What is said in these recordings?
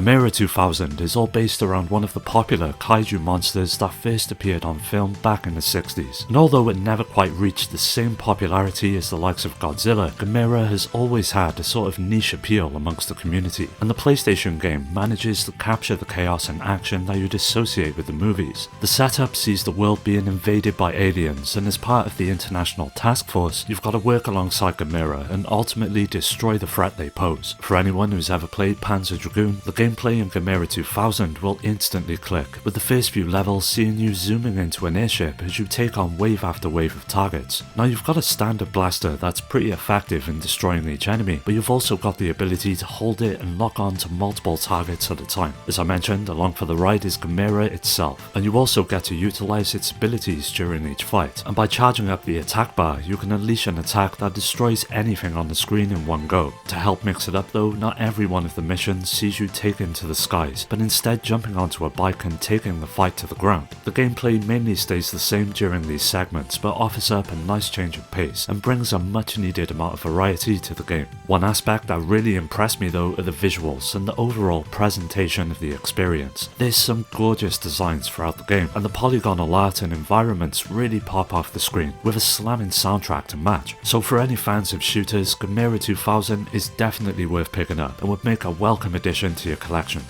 Gamera 2000 is all based around one of the popular kaiju monsters that first appeared on film back in the 60s, and although it never quite reached the same popularity as the likes of Godzilla, Gamera has always had a sort of niche appeal amongst the community, and the PlayStation game manages to capture the chaos and action that you'd associate with the movies. The setup sees the world being invaded by aliens, and as part of the International Task Force, you've got to work alongside Gamera and ultimately destroy the threat they pose. For anyone who's ever played Panzer Dragoon, the gameplay in Gamera 2000 will instantly click, with the first few levels seeing you zooming into an airship as you take on wave after wave of targets. Now you've got a standard blaster that's pretty effective in destroying each enemy, but you've also got the ability to hold it and lock on to multiple targets at a time. As I mentioned, along for the ride is Gamera itself, and you also get to utilize its abilities during each fight, and by charging up the attack bar you can unleash an attack that destroys anything on the screen in one go. To help mix it up though, not every one of the missions sees you taken to the skies, but instead jumping onto a bike and taking the fight to the ground. The gameplay mainly stays the same during these segments, but offers up a nice change of pace and brings a much needed amount of variety to the game. One aspect that really impressed me though are the visuals and the overall presentation of the experience. There's some gorgeous designs throughout the game, and the polygonal art and environments really pop off the screen, with a slamming soundtrack to match. So for any fans of shooters, Gamera 2000 is definitely worth picking up and would make a welcome addition to your collection.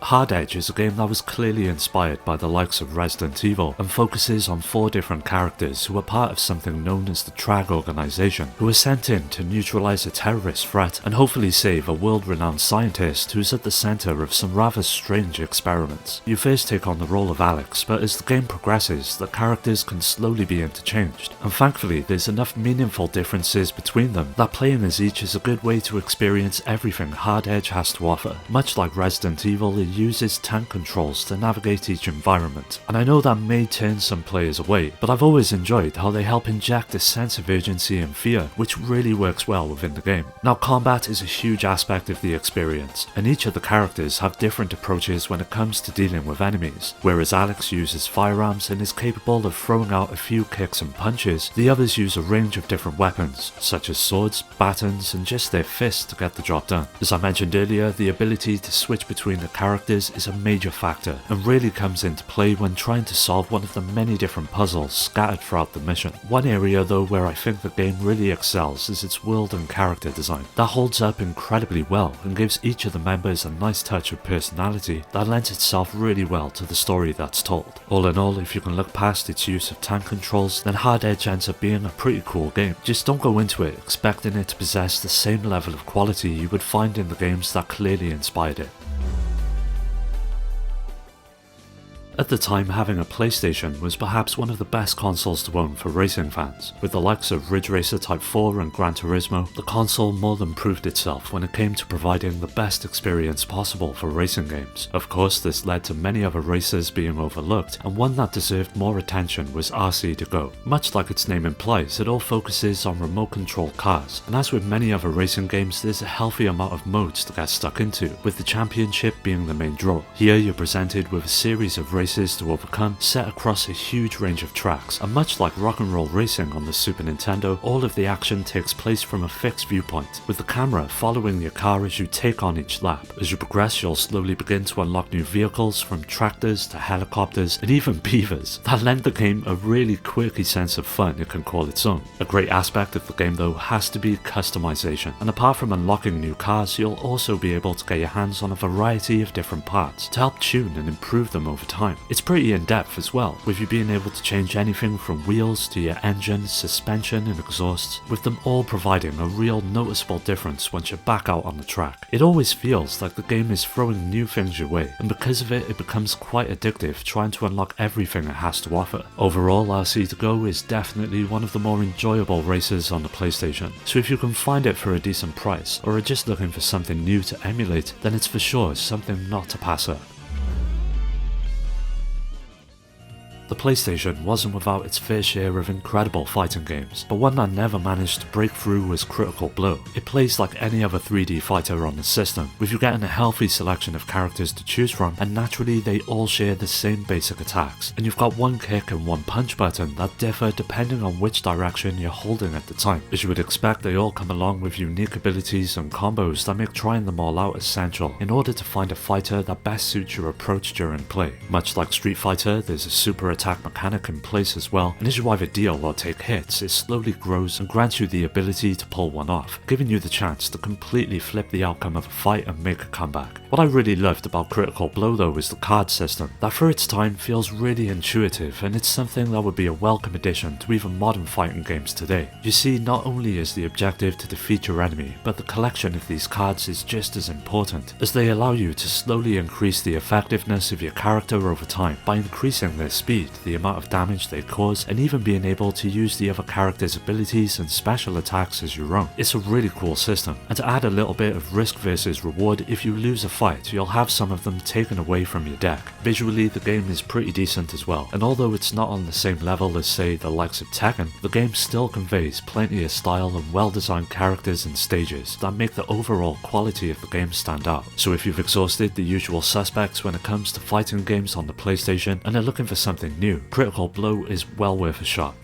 Hard Edge is a game that was clearly inspired by the likes of Resident Evil and focuses on 4 different characters who are part of something known as the TRAG organization, who are sent in to neutralize a terrorist threat and hopefully save a world-renowned scientist who's at the center of some rather strange experiments. You first take on the role of Alex, but as the game progresses, the characters can slowly be interchanged, and thankfully there's enough meaningful differences between them that playing as each is a good way to experience everything Hard Edge has to offer. Much like Resident Evil, it uses tank controls to navigate each environment, and I know that may turn some players away, but I've always enjoyed how they help inject a sense of urgency and fear, which really works well within the game. Now combat is a huge aspect of the experience, and each of the characters have different approaches when it comes to dealing with enemies. Whereas Alex uses firearms and is capable of throwing out a few kicks and punches, the others use a range of different weapons, such as swords, batons, and just their fists to get the job done. As I mentioned earlier, the ability to switch between the characters is a major factor and really comes into play when trying to solve one of the many different puzzles scattered throughout the mission. One area though where I think the game really excels is its world and character design. That holds up incredibly well and gives each of the members a nice touch of personality that lends itself really well to the story that's told. All in all, if you can look past its use of tank controls, then Hard Edge ends up being a pretty cool game. Just don't go into it expecting it to possess the same level of quality you would find in the games that clearly inspired it. At the time, having a PlayStation was perhaps one of the best consoles to own for racing fans. With the likes of Ridge Racer Type 4 and Gran Turismo, the console more than proved itself when it came to providing the best experience possible for racing games. Of course, this led to many other races being overlooked, and one that deserved more attention was RC To Go. Much like its name implies, it all focuses on remote-controlled cars, and as with many other racing games, there's a healthy amount of modes to get stuck into, with the championship being the main draw. Here you're presented with a series of races to overcome, set across a huge range of tracks, and much like rock and roll racing on the Super Nintendo, all of the action takes place from a fixed viewpoint, with the camera following your car as you take on each lap. As you progress, you'll slowly begin to unlock new vehicles, from tractors to helicopters and even beavers, that lend the game a really quirky sense of fun it can call its own. A great aspect of the game though has to be customization, and apart from unlocking new cars, you'll also be able to get your hands on a variety of different parts to help tune and improve them over time. It's pretty in-depth as well, with you being able to change anything from wheels to your engine, suspension and exhausts, with them all providing a real noticeable difference once you're back out on the track. It always feels like the game is throwing new things your way, and because of it, it becomes quite addictive trying to unlock everything it has to offer. Overall, RC To Go is definitely one of the more enjoyable races on the PlayStation, so if you can find it for a decent price, or are just looking for something new to emulate, then it's for sure something not to pass up. The PlayStation wasn't without its fair share of incredible fighting games, but one that never managed to break through was Critical Blow. It plays like any other 3D fighter on the system, with you getting a healthy selection of characters to choose from, and naturally they all share the same basic attacks, and you've got one kick and one punch button that differ depending on which direction you're holding at the time. As you would expect, they all come along with unique abilities and combos that make trying them all out essential in order to find a fighter that best suits your approach during play. Much like Street Fighter, there's a super attack mechanic in place as well, and as you either deal or take hits, it slowly grows and grants you the ability to pull one off, giving you the chance to completely flip the outcome of a fight and make a comeback. What I really loved about Critical Blow though is the card system, that for its time feels really intuitive, and it's something that would be a welcome addition to even modern fighting games today. You see, not only is the objective to defeat your enemy, but the collection of these cards is just as important, as they allow you to slowly increase the effectiveness of your character over time by increasing their speed, the amount of damage they cause, and even being able to use the other character's abilities and special attacks as your own. It's a really cool system, and to add a little bit of risk versus reward, if you lose a fight, you'll have some of them taken away from your deck. Visually, the game is pretty decent as well, and although it's not on the same level as say the likes of Tekken, the game still conveys plenty of style and well-designed characters and stages that make the overall quality of the game stand out. So if you've exhausted the usual suspects when it comes to fighting games on the PlayStation and are looking for something new, Critical Blow is well worth a shot.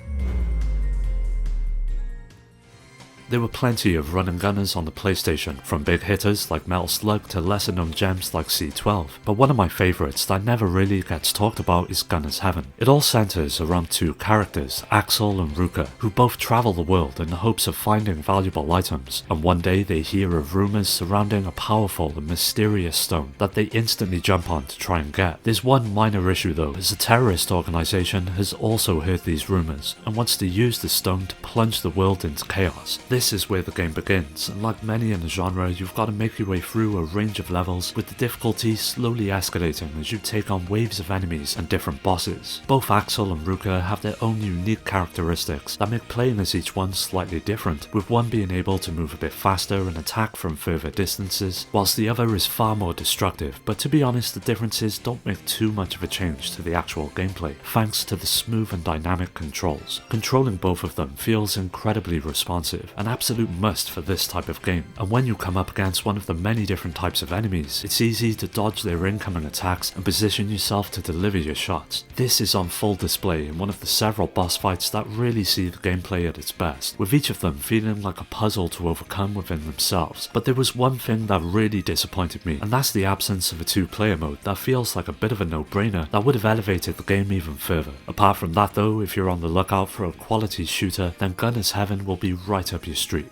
There were plenty of run and gunners on the PlayStation, from big hitters like Metal Slug to lesser known gems like C12, but one of my favourites that never really gets talked about is Gunner's Heaven. It all centres around two characters, Axel and Ruka, who both travel the world in the hopes of finding valuable items, and one day they hear of rumours surrounding a powerful and mysterious stone that they instantly jump on to try and get. There's one minor issue though, as a terrorist organisation has also heard these rumours and wants to use the stone to plunge the world into chaos. This is where the game begins, and like many in the genre, you've got to make your way through a range of levels, with the difficulty slowly escalating as you take on waves of enemies and different bosses. Both Axel and Ruka have their own unique characteristics that make playing as each one slightly different, with one being able to move a bit faster and attack from further distances, whilst the other is far more destructive, but to be honest, the differences don't make too much of a change to the actual gameplay, thanks to the smooth and dynamic controls. Controlling both of them feels incredibly responsive, an absolute must for this type of game, and when you come up against one of the many different types of enemies, it's easy to dodge their incoming attacks and position yourself to deliver your shots. This is on full display in one of the several boss fights that really see the gameplay at its best, with each of them feeling like a puzzle to overcome within themselves. But there was one thing that really disappointed me, and that's the absence of a two-player mode that feels like a bit of a no-brainer that would have elevated the game even further. Apart from that though, if you're on the lookout for a quality shooter, then Gunner's Heaven will be right up your street.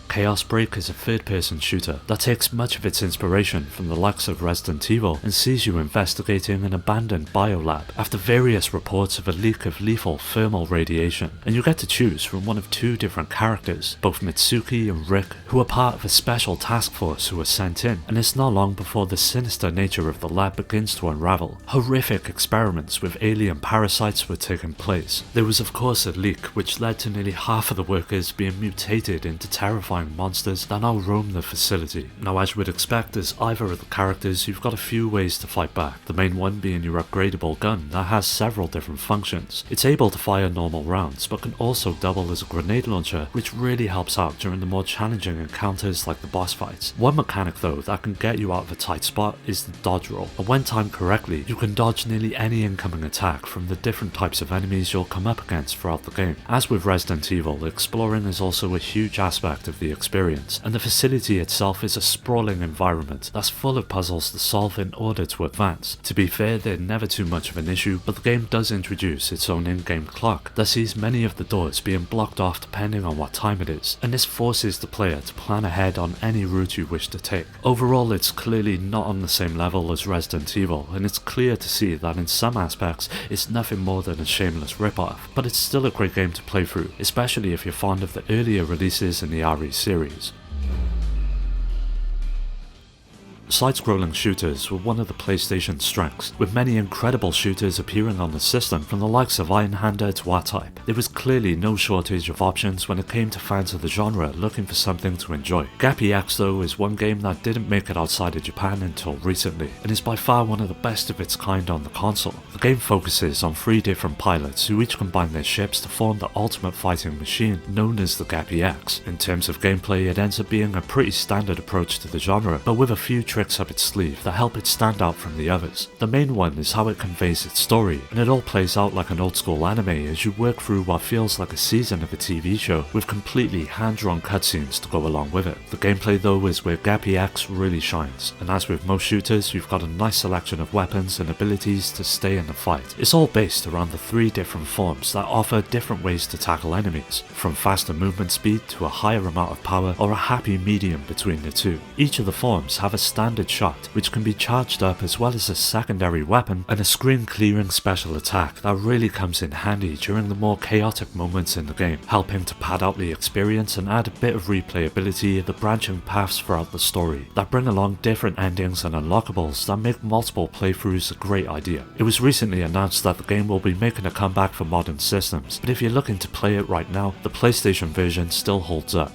Chaos Break is a third-person shooter that takes much of its inspiration from the likes of Resident Evil and sees you investigating an abandoned biolab after various reports of a leak of lethal thermal radiation, and you get to choose from one of two different characters, both Mitsuki and Rick, who are part of a special task force who are sent in, and it's not long before the sinister nature of the lab begins to unravel. Horrific experiments with alien parasites were taking place. There was of course a leak which led to nearly half of the workers being mutated into terrifying monsters that now roam the facility. Now, as you would expect, as either of the characters, you've got a few ways to fight back, the main one being your upgradable gun that has several different functions. It's able to fire normal rounds, but can also double as a grenade launcher, which really helps out during the more challenging encounters like the boss fights. One mechanic though that can get you out of a tight spot is the dodge roll, and when timed correctly, you can dodge nearly any incoming attack from the different types of enemies you'll come up against throughout the game. As with Resident Evil, exploring is also a huge aspect of the experience, and the facility itself is a sprawling environment that's full of puzzles to solve in order to advance. To be fair, they're never too much of an issue, but the game does introduce its own in-game clock that sees many of the doors being blocked off depending on what time it is, and this forces the player to plan ahead on any route you wish to take. Overall, it's clearly not on the same level as Resident Evil, and it's clear to see that in some aspects it's nothing more than a shameless rip-off, but it's still a great game to play through, especially if you're fond of the earlier releases in the RE series. Side-scrolling shooters were one of the PlayStation's strengths, with many incredible shooters appearing on the system from the likes of Iron Hander to R-Type. There was clearly no shortage of options when it came to fans of the genre looking for something to enjoy. Gappy X though is one game that didn't make it outside of Japan until recently, and is by far one of the best of its kind on the console. The game focuses on 3 different pilots who each combine their ships to form the ultimate fighting machine known as the Gappy X. In terms of gameplay, it ends up being a pretty standard approach to the genre, but with a few tricks up its sleeve that help it stand out from the others. The main one is how it conveys its story, and it all plays out like an old school anime as you work through what feels like a season of a TV show with completely hand-drawn cutscenes to go along with it. The gameplay though is where Gappy X really shines, and as with most shooters, you've got a nice selection of weapons and abilities to stay in the fight. It's all based around the 3 different forms that offer different ways to tackle enemies, from faster movement speed to a higher amount of power or a happy medium between the two. Each of the forms have a standard shot which can be charged up, as well as a secondary weapon and a screen clearing special attack that really comes in handy during the more chaotic moments in the game, helping to pad out the experience and add a bit of replayability of the branching paths throughout the story that bring along different endings and unlockables that make multiple playthroughs a great idea. It was recently announced that the game will be making a comeback for modern systems, but if you're looking to play it right now, the PlayStation version still holds up.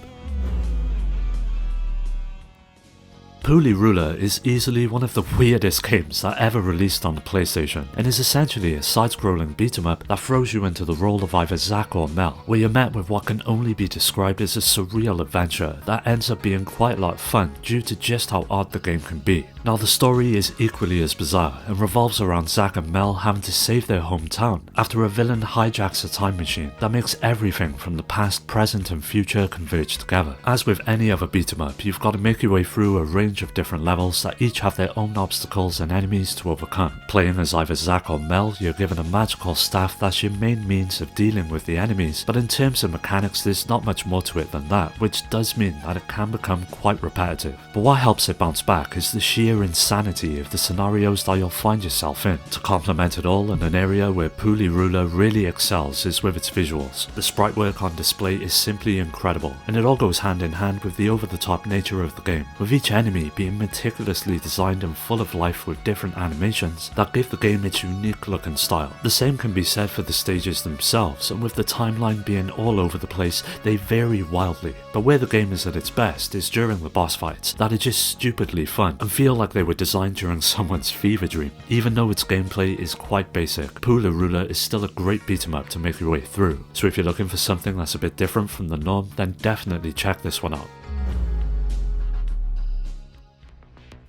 Puli Ruler is easily one of the weirdest games that ever released on the PlayStation, and is essentially a side-scrolling beat-em-up that throws you into the role of either Zack or Mel, where you're met with what can only be described as a surreal adventure that ends up being quite a lot of fun due to just how odd the game can be. Now the story is equally as bizarre and revolves around Zack and Mel having to save their hometown after a villain hijacks a time machine that makes everything from the past, present and future converge together. As with any other beat-em-up, you've got to make your way through a range of different levels that each have their own obstacles and enemies to overcome. Playing as either Zack or Mel, you're given a magical staff that's your main means of dealing with the enemies, but in terms of mechanics there's not much more to it than that, which does mean that it can become quite repetitive. But what helps it bounce back is the sheer insanity of the scenarios that you'll find yourself in. To complement it all, in an area where Puli Ruler really excels is with its visuals. The sprite work on display is simply incredible, and it all goes hand in hand with the over-the-top nature of the game, with each enemy being meticulously designed and full of life with different animations that give the game its unique look and style. The same can be said for the stages themselves, and with the timeline being all over the place, they vary wildly. But where the game is at its best is during the boss fights that are just stupidly fun and feel like they were designed during someone's fever dream. Even though its gameplay is quite basic, Puli Ruler is still a great beat 'em up to make your way through. So if you're looking for something that's a bit different from the norm, then definitely check this one out.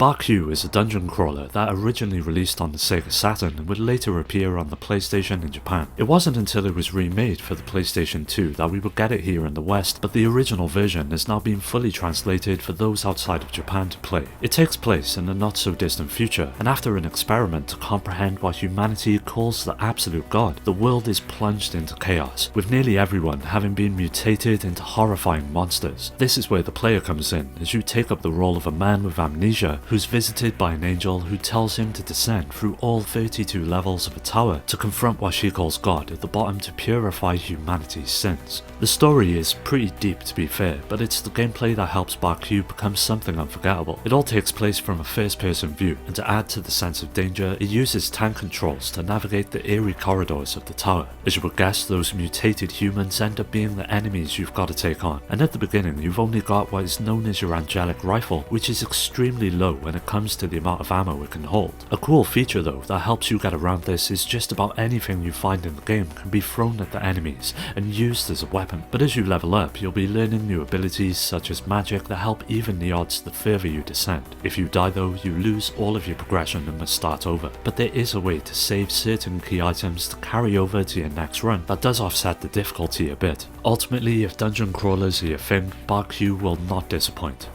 BBQ is a dungeon crawler that originally released on the Sega Saturn and would later appear on the PlayStation in Japan. It wasn't until it was remade for the PlayStation 2 that we would get it here in the West, but the original version has now been fully translated for those outside of Japan to play. It takes place in a not so distant future, and after an experiment to comprehend what humanity calls the absolute god, the world is plunged into chaos, with nearly everyone having been mutated into horrifying monsters. This is where the player comes in, as you take up the role of a man with amnesia who's visited by an angel who tells him to descend through all 32 levels of a tower to confront what she calls God at the bottom to purify humanity's sins. The story is pretty deep to be fair, but it's the gameplay that helps BBQ become something unforgettable. It all takes place from a first-person view, and to add to the sense of danger, it uses tank controls to navigate the eerie corridors of the tower. As you would guess, those mutated humans end up being the enemies you've got to take on, and at the beginning you've only got what is known as your angelic rifle, which is extremely low when it comes to the amount of ammo it can hold. A cool feature though that helps you get around this is just about anything you find in the game can be thrown at the enemies and used as a weapon, but as you level up you'll be learning new abilities such as magic that help even the odds the further you descend. If you die though, you lose all of your progression and must start over, but there is a way to save certain key items to carry over to your next run that does offset the difficulty a bit. Ultimately, if dungeon crawlers are your thing, BBQ will not disappoint.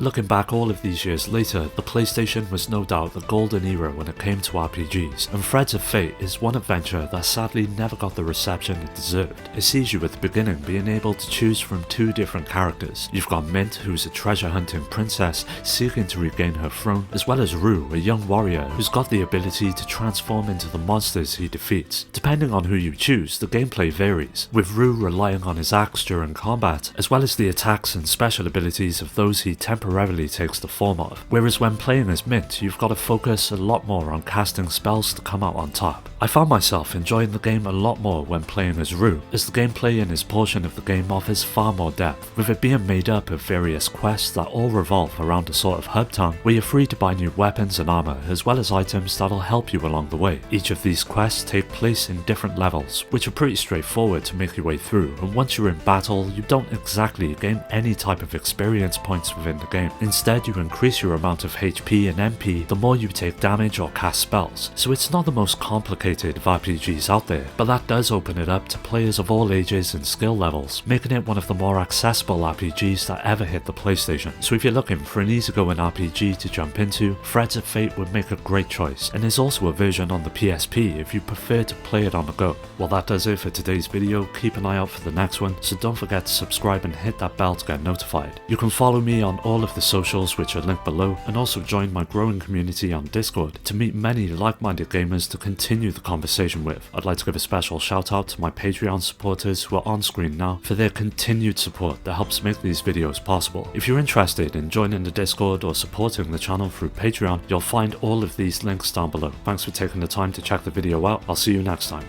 Looking back all of these years later, the PlayStation was no doubt the golden era when it came to RPGs, and Threads of Fate is one adventure that sadly never got the reception it deserved. It sees you at the beginning being able to choose from two different characters. You've got Mint, who's a treasure hunting princess seeking to regain her throne, as well as Rue, a young warrior who's got the ability to transform into the monsters he defeats. Depending on who you choose, the gameplay varies, with Rue relying on his axe during combat, as well as the attacks and special abilities of those he temporarily takes the form of, whereas when playing as Mint, you've got to focus a lot more on casting spells to come out on top. I found myself enjoying the game a lot more when playing as Rue, as the gameplay in his portion of the game offers far more depth, with it being made up of various quests that all revolve around a sort of hub town where you're free to buy new weapons and armor, as well as items that'll help you along the way. Each of these quests take place in different levels, which are pretty straightforward to make your way through, and once you're in battle, you don't exactly gain any type of experience points within the game. Instead, you increase your amount of HP and MP the more you take damage or cast spells, so it's not the most complicated of RPGs out there, but that does open it up to players of all ages and skill levels, making it one of the more accessible RPGs that ever hit the PlayStation. So if you're looking for an easygoing RPG to jump into, Threads of Fate would make a great choice, and there's also a version on the PSP if you prefer to play it on the go. Well, that does it for today's video. Keep an eye out for the next one, so don't forget to subscribe and hit that bell to get notified. You can follow me on all of the socials which are linked below, and also join my growing community on Discord to meet many like-minded gamers to continue the conversation with. I'd like to give a special shout out to my Patreon supporters who are on screen now for their continued support that helps make these videos possible. If you're interested in joining the Discord or supporting the channel through Patreon, you'll find all of these links down below. Thanks for taking the time to check the video out. I'll see you next time.